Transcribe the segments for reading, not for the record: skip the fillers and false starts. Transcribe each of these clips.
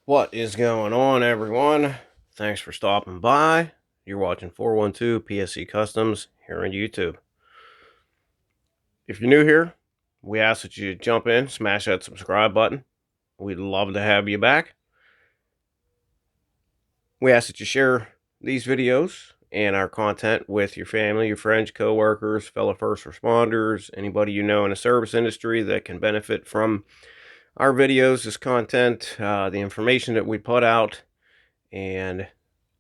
What is going on, everyone? Thanks for stopping by. You're watching 412 PSC Customs here on YouTube. If you're new here, we ask that you jump in, smash that subscribe button. We'd love to have you back. We ask that you share these videos and our content with your family, your friends, co-workers, fellow first responders, anybody you know in the service industry that can benefit from our videos, this content, the information that we put out, and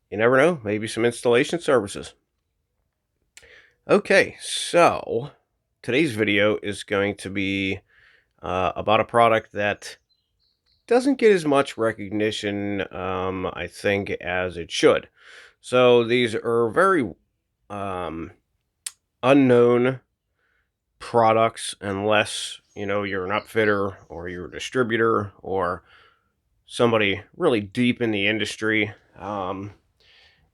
you never know, maybe some installation services. Okay, so today's video is going to be about a product that doesn't get as much recognition, I think, as it should. So these are very unknown products unless, you're an upfitter or you're a distributor or somebody really deep in the industry. What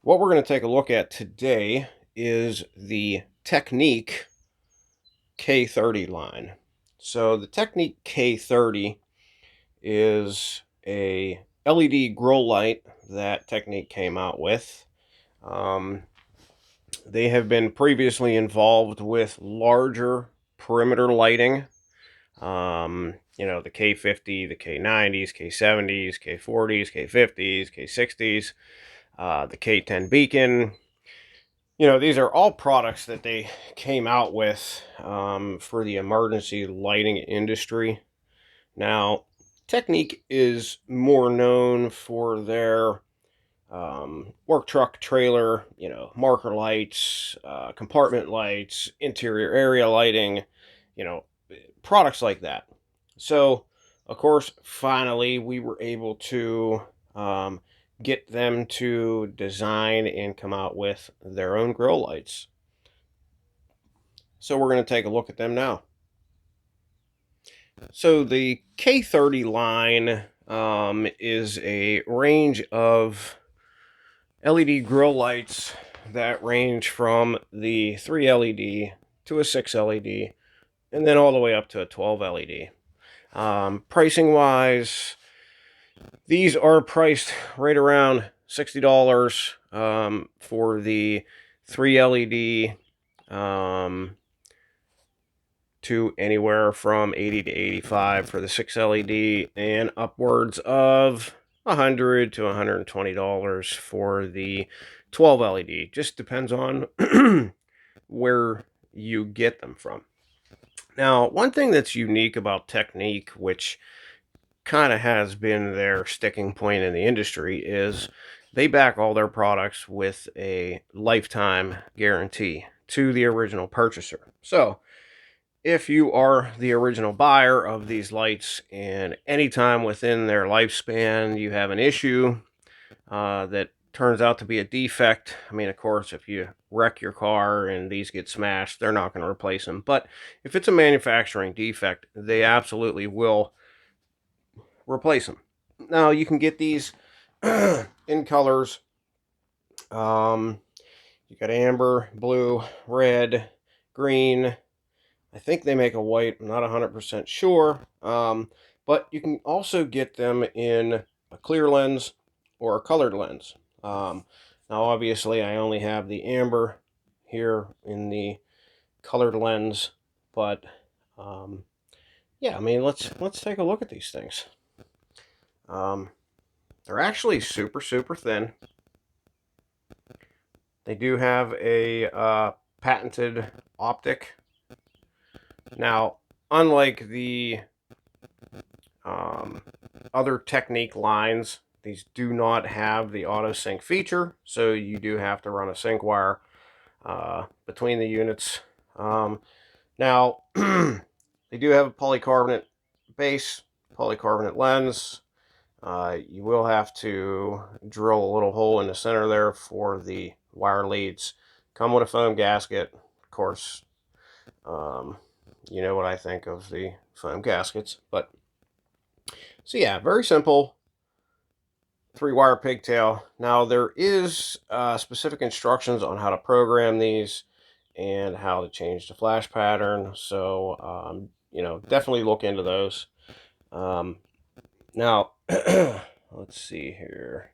we're going to take a look at today is the TecNiq K30 line. So the TecNiq K30 is a LED grill light that TecNiq came out with. They have been previously involved with larger perimeter lighting. The K50, the K90s, K70s, K40s, K50s, K60s, the K10 beacon. These are all products that they came out with for the emergency lighting industry. Now, TecNiq is more known for their work truck trailer, marker lights, compartment lights, interior area lighting, products like that. So, of course, finally, we were able to get them to design and come out with their own grill lights. So we're going to take a look at them now. So the K30 line is a range of LED grill lights that range from the 3 LED to a 6 LED and then all the way up to a 12 LED. Pricing wise, these are priced right around $60 for the 3 LED to anywhere from $80 to $85 for the 6 LED and upwards of $100 to $120 for the 12 LED. Just depends on where you get them from. Now, one thing that's unique about TecNiq, which kind of has been their sticking point in the industry, is they back all their products with a lifetime guarantee to the original purchaser. So if you are the original buyer of these lights and anytime within their lifespan you have an issue that turns out to be a defect, I mean, of course, if you wreck your car and these get smashed, they're not going to replace them. But if it's a manufacturing defect, they absolutely will replace them. Now, you can get these in colors. You got amber, blue, red, green. I think they make a white. I'm not 100% sure. But you can also get them in a clear lens or a colored lens. Now, obviously, I only have the amber here in the colored lens. But, yeah, I mean, let's take a look at these things. They're actually super, super thin. They do have a patented optic. Now, unlike the other TecNiq lines, these do not have the auto sync feature, so you do have to run a sync wire between the units. Now, they do have a polycarbonate base, polycarbonate lens. You will have to drill a little hole in the center there for the wire leads. Come with a foam gasket. Of course, you know what I think of the foam gaskets. But so yeah, very simple 3-wire pigtail. Now there is specific instructions on how to program these and how to change the flash pattern. So definitely look into those. Now let's see here.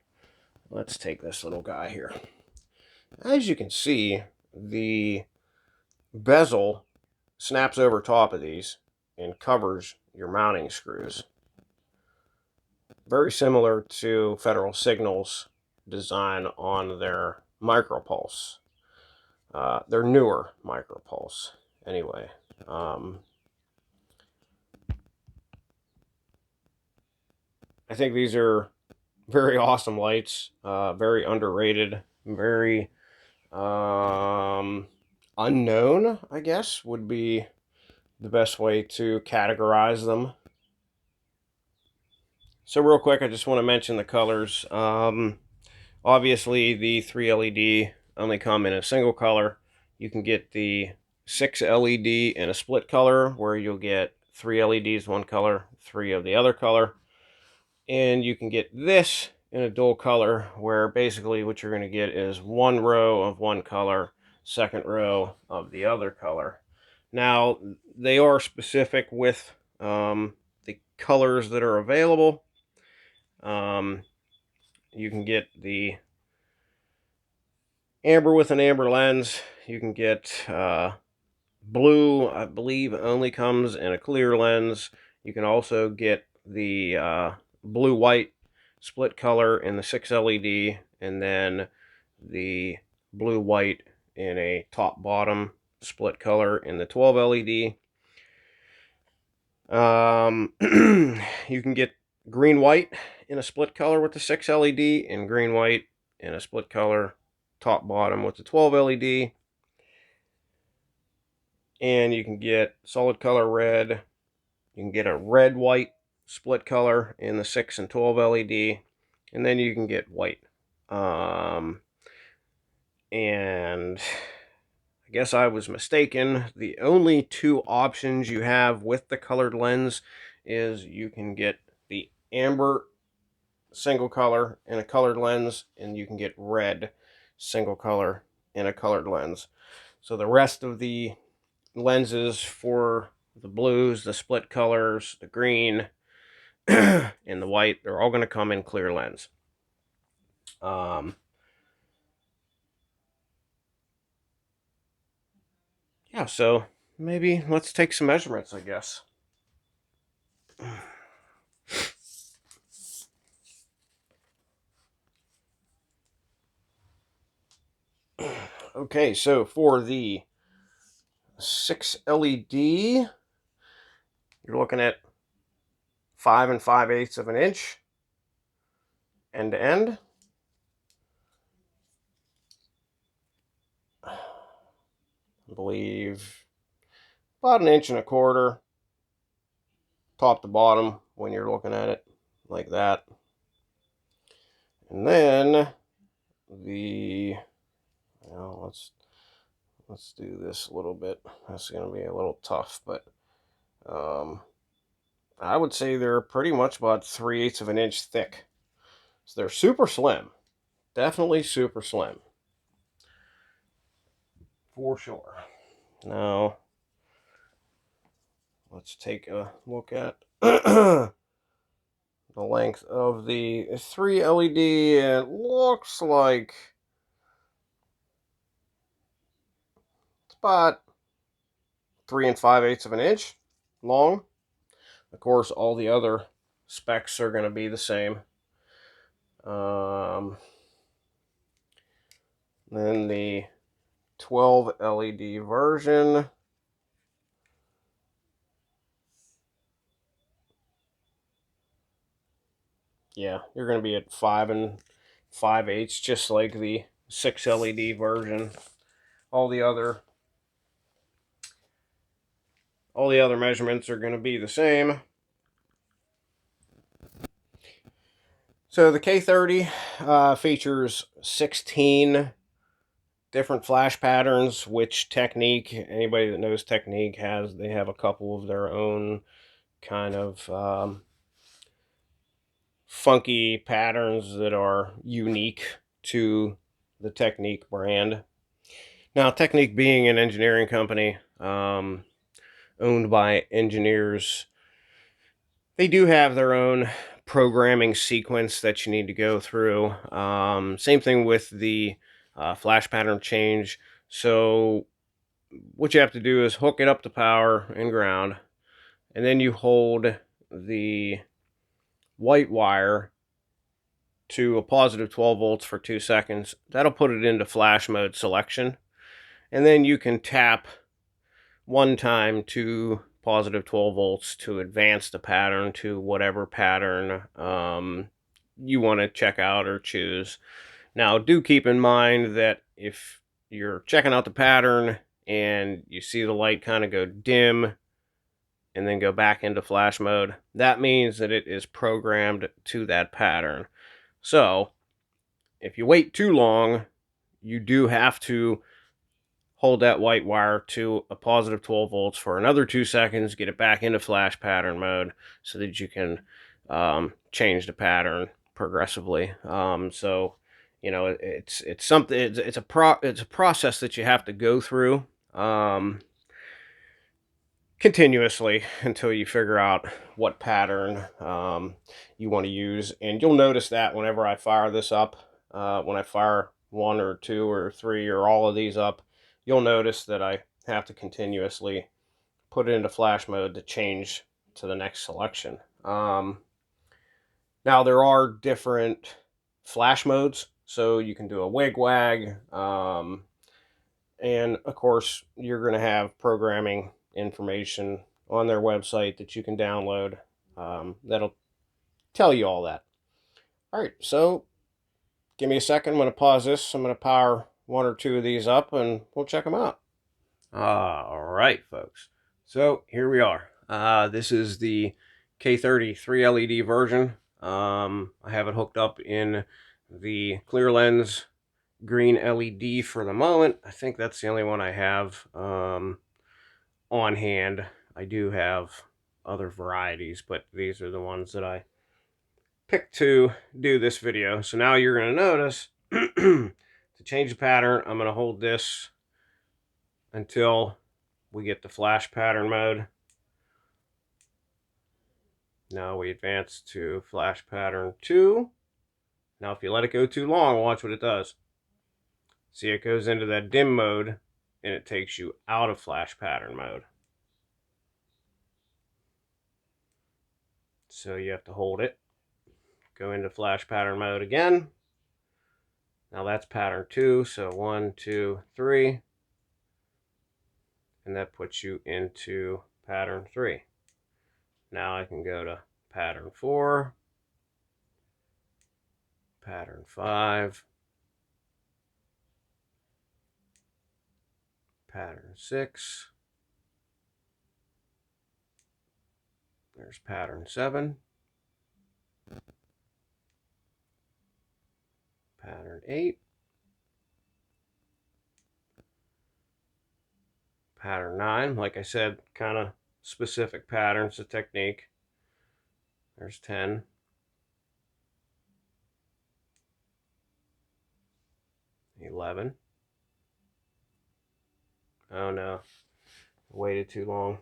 Let's take this little guy here. As you can see, the bezel snaps over top of these and covers your mounting screws. Very similar to Federal Signal's design on their micropulse. Their newer micropulse, anyway. I think these are very awesome lights, very underrated, very unknown, I guess, would be the best way to categorize them. So real quick, I just want to mention the colors. Obviously, the 3 LED only come in a single color. You can get the 6 LED in a split color, where you'll get 3 LEDs one color, 3 of the other color. And you can get this in a dual color, where basically what you're going to get is one row of one color, second row of the other color. Now, they are specific with the colors that are available. You can get the amber with an amber lens. You can get blue, I believe, only comes in a clear lens. You can also get the blue-white split color in the 6 LED, and then the blue-white in a top-bottom split color in the 12 LED. You can get green-white in a split color with the 6 LED, and green-white in a split color top-bottom with the 12 LED. And you can get solid color red. You can get a red-white split color in the 6 and 12 LED. And then you can get white. And I guess I was mistaken. The only 2 options you have with the colored lens is you can get the amber single color in a colored lens, and you can get red single color in a colored lens. So the rest of the lenses for the blues, the split colors, the green, and the white, they're all going to come in clear lens. Yeah, so maybe let's take some measurements, I guess. Okay, so for the 6 LED, you're looking at 5 5/8 of an inch end to end. I believe about 1.25 inches top to bottom when you're looking at it like that. And then let's do this a little bit. That's going to be a little tough, but I would say they're pretty much about 3/8 of an inch thick. So they're super slim. Definitely super slim. For sure. Now, let's take a look at the length of the 3 LED. It looks like it's about 3 5/8 of an inch long. Of course, all the other specs are going to be the same. Then the 12 LED version, yeah, you're going to be at 5 5/8, just like the 6 LED version. All the other measurements are going to be the same. So the K30 features 16 different flash patterns, which TecNiq, anybody that knows TecNiq, they have a couple of their own kind of funky patterns that are unique to the TecNiq brand. Now, TecNiq being an engineering company owned by engineers, they do have their own programming sequence that you need to go through. Same thing with the flash pattern change. So what you have to do is hook it up to power and ground, and then you hold the white wire to a positive 12 volts for 2 seconds. That'll put it into flash mode selection, and then you can tap one time to positive 12 volts to advance the pattern to whatever pattern you want to check out or choose. Now, do keep in mind that if you're checking out the pattern and you see the light kind of go dim and then go back into flash mode, that means that it is programmed to that pattern. So if you wait too long, you do have to hold that white wire to a positive 12 volts for another 2 seconds, get it back into flash pattern mode so that you can change the pattern progressively. So you know, it's something, it's a process that you have to go through continuously until you figure out what pattern you want to use. And you'll notice that whenever I fire this up, when I fire 1 or 2 or 3 or all of these up, you'll notice that I have to continuously put it into flash mode to change to the next selection. Now there are different flash modes, so you can do a wig-wag, and of course you're going to have programming information on their website that you can download, that'll tell you all that. All right, so give me a second. I'm going to pause this. I'm going to power 1 or 2 of these up and we'll check them out. All right, folks. So here we are. This is the K30 3 LED version. I have it hooked up in the clear lens green LED for the moment. I think that's the only one I have on hand. I do have other varieties, but these are the ones that I picked to do this video. So now you're going to notice to change the pattern, I'm going to hold this until we get the flash pattern mode. Now we advance to flash pattern 2. Now if you let it go too long, watch what it does. See, it goes into that dim mode and it takes you out of flash pattern mode. So you have to hold it, go into flash pattern mode again. Now that's pattern 2, so 1, 2, 3. And that puts you into pattern 3. Now I can go to pattern 4, pattern 5, pattern 6, there's pattern 7, pattern 8, pattern 9. Like I said, kind of specific patterns to TecNiq. There's 10, 11. Oh no, waited too long.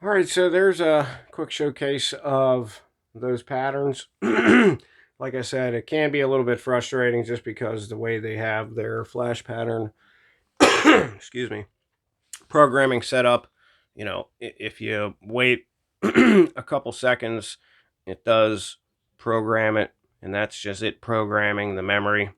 All right, so there's a quick showcase of those patterns. Like I said, it can be a little bit frustrating just because the way they have their flash pattern, excuse me, programming set up. You know, if you wait a couple seconds, it does program it, and that's just it programming the memory.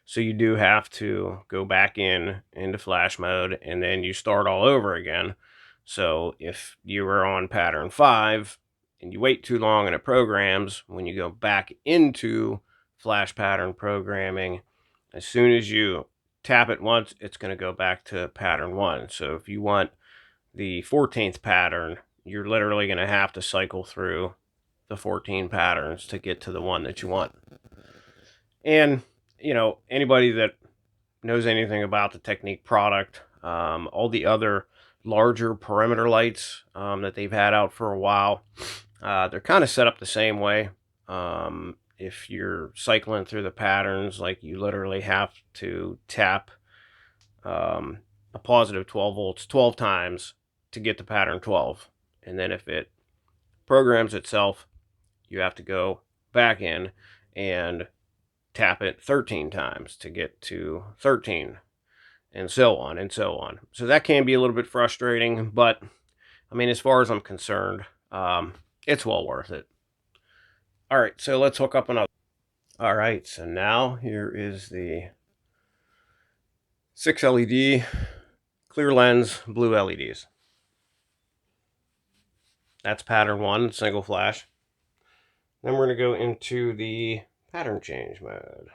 So you do have to go back into flash mode, and then you start all over again. So if you were on pattern 5 and you wait too long and it programs, when you go back into flash pattern programming, as soon as you tap it once, it's going to go back to pattern 1. So if you want the 14th pattern, you're literally going to have to cycle through the 14 patterns to get to the one that you want. And, you know, anybody that knows anything about the TecNiq product, all the other larger perimeter lights that they've had out for a while, they're kind of set up the same way. If you're cycling through the patterns, like you literally have to tap a positive 12 volts 12 times to get to pattern 12. And then if it programs itself, you have to go back in and tap it 13 times to get to 13, and so on and so on. So that can be a little bit frustrating, but I mean, as far as I'm concerned, it's well worth it. All right, so let's hook up another. All right, so now here is the 6 LED clear lens blue LEDs. That's pattern 1, single flash. Then we're going to go into the pattern change mode.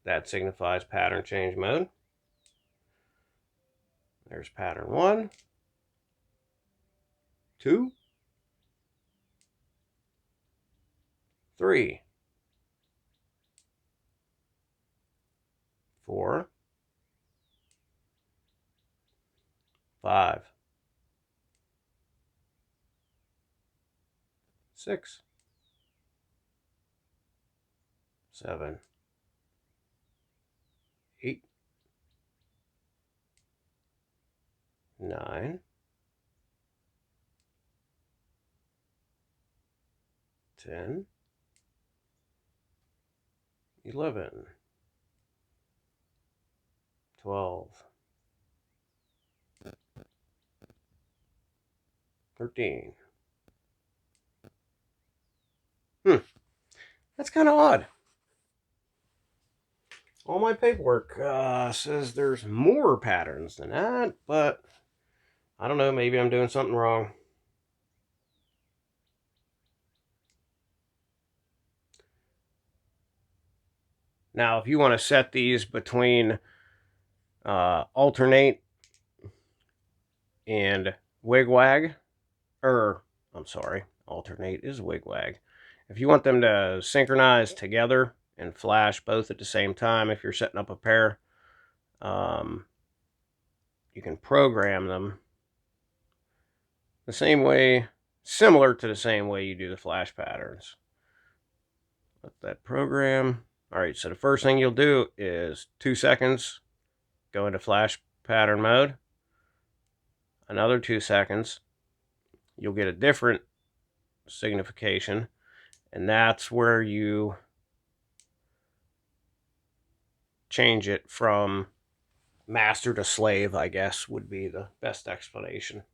That signifies pattern change mode. There's pattern 1, 2, 3, 4, 5, 6, 7, 8, 9, 10, 11, 12, 13. That's kind of odd. All my paperwork says there's more patterns than that, but I don't know, maybe I'm doing something wrong. Now, if you want to set these between alternate and wigwag, I'm sorry, alternate is wigwag. If you want them to synchronize together and flash both at the same time, if you're setting up a pair, you can program them the same way, similar to the same way you do the flash patterns. Let that program. All right, so the first thing you'll do is 2 seconds, go into flash pattern mode. Another 2 seconds, you'll get a different signification, and that's where you change it from master to slave, I guess, would be the best explanation.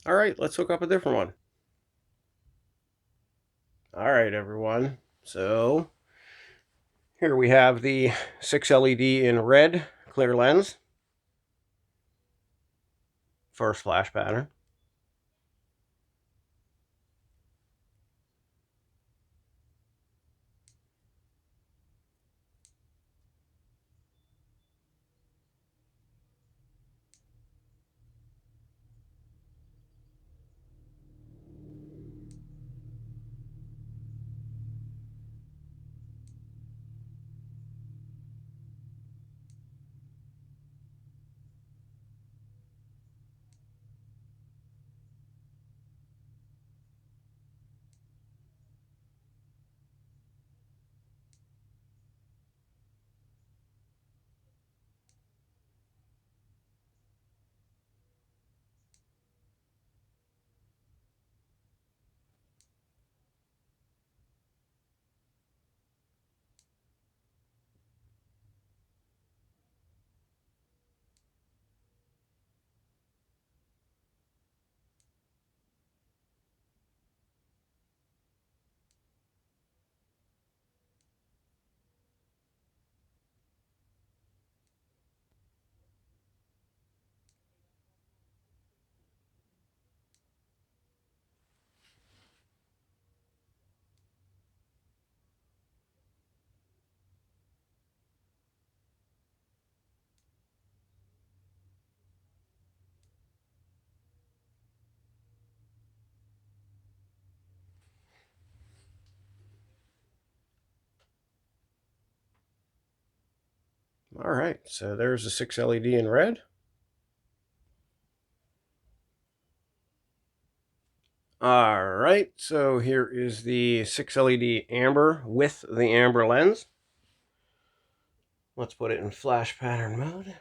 All right, let's hook up a different one. All right, everyone. So here we have the 6 LED in red clear lens. First flash pattern. All right, so there's the 6 LED in red. All right, so here is the 6 LED amber with the amber lens. Let's put it in flash pattern mode.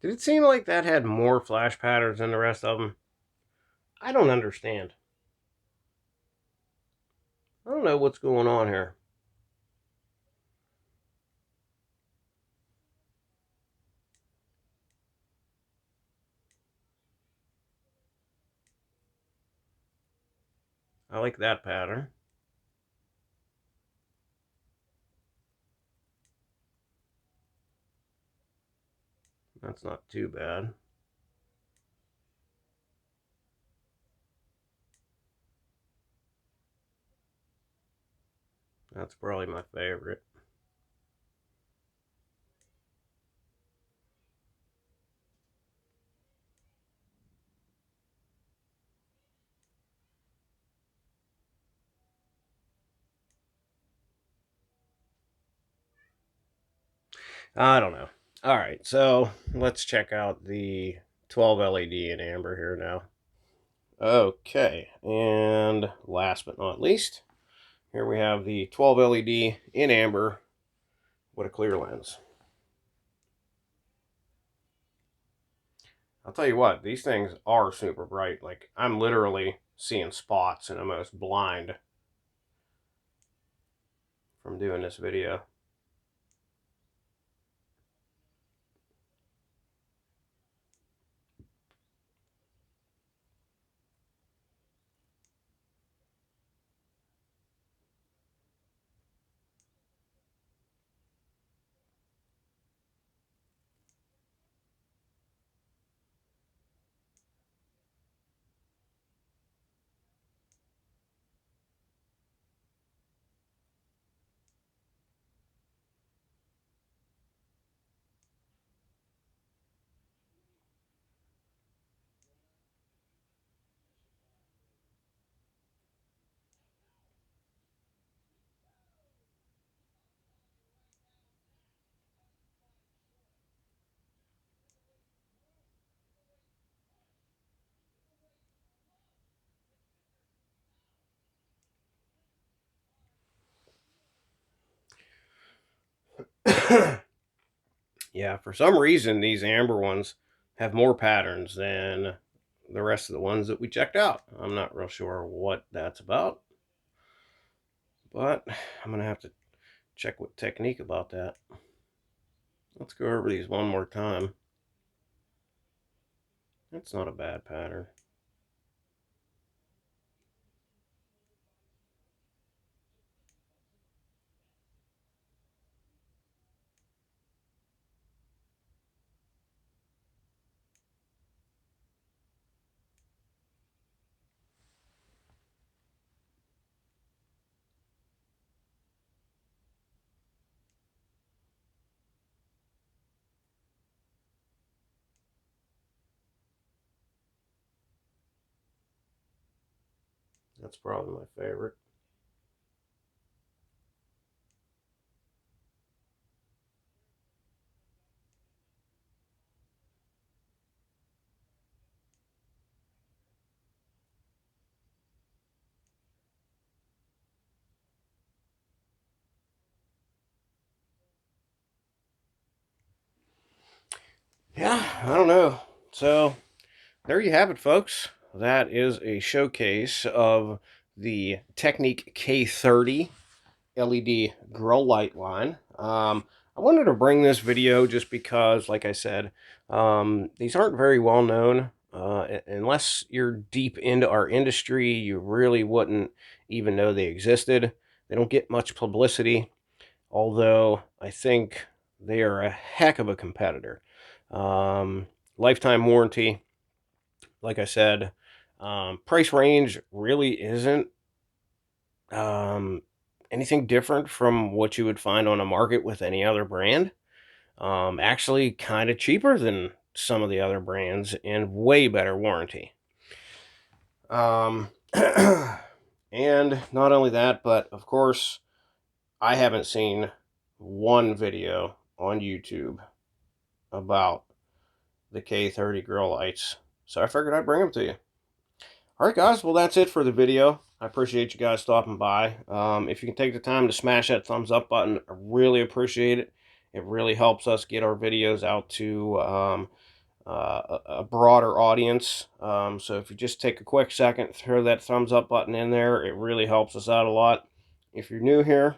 Did it seem like that had more flash patterns than the rest of them? I don't understand. I don't know what's going on here. I like that pattern. That's not too bad. That's probably my favorite. I don't know. All right, so let's check out the 12 LED in amber here now. Okay, and last but not least, here we have the 12 LED in amber with a clear lens. I'll tell you what, these things are super bright. Like, I'm literally seeing spots and almost blind from doing this video. Yeah, for some reason, these amber ones have more patterns than the rest of the ones that we checked out. I'm not real sure what that's about, but I'm going to have to check with TecNiq about that. Let's go over these one more time. That's not a bad pattern. That's probably my favorite. Yeah, I don't know. So there you have it, folks. That is a showcase of the TecNiq K30 LED grill light line. I wanted to bring this video just because, like I said, these aren't very well known. Unless you're deep into our industry, you really wouldn't even know they existed. They don't get much publicity, although I think they are a heck of a competitor. Um, Lifetime warranty, like I said. Price range really isn't um, anything different from what you would find on a market with any other brand. Actually, kind of cheaper than some of the other brands and way better warranty. Um, and not only that, but of course, I haven't seen one video on YouTube about the K30 grill lights. So I figured I'd bring them to you. All right, guys. Well, that's it for the video. I appreciate you guys stopping by. If you can take the time to smash that thumbs up button, I really appreciate it. It really helps us get our videos out to a broader audience. So if you just take a quick second, throw that thumbs up button in there, it really helps us out a lot. If you're new here,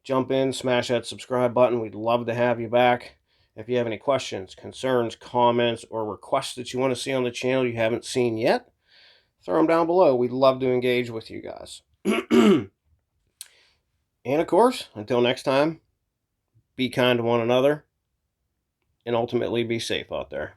jump in, smash that subscribe button. We'd love to have you back. If you have any questions, concerns, comments, or requests that you want to see on the channel you haven't seen yet, throw them down below. We'd love to engage with you guys. And of course, until next time, be kind to one another and ultimately be safe out there.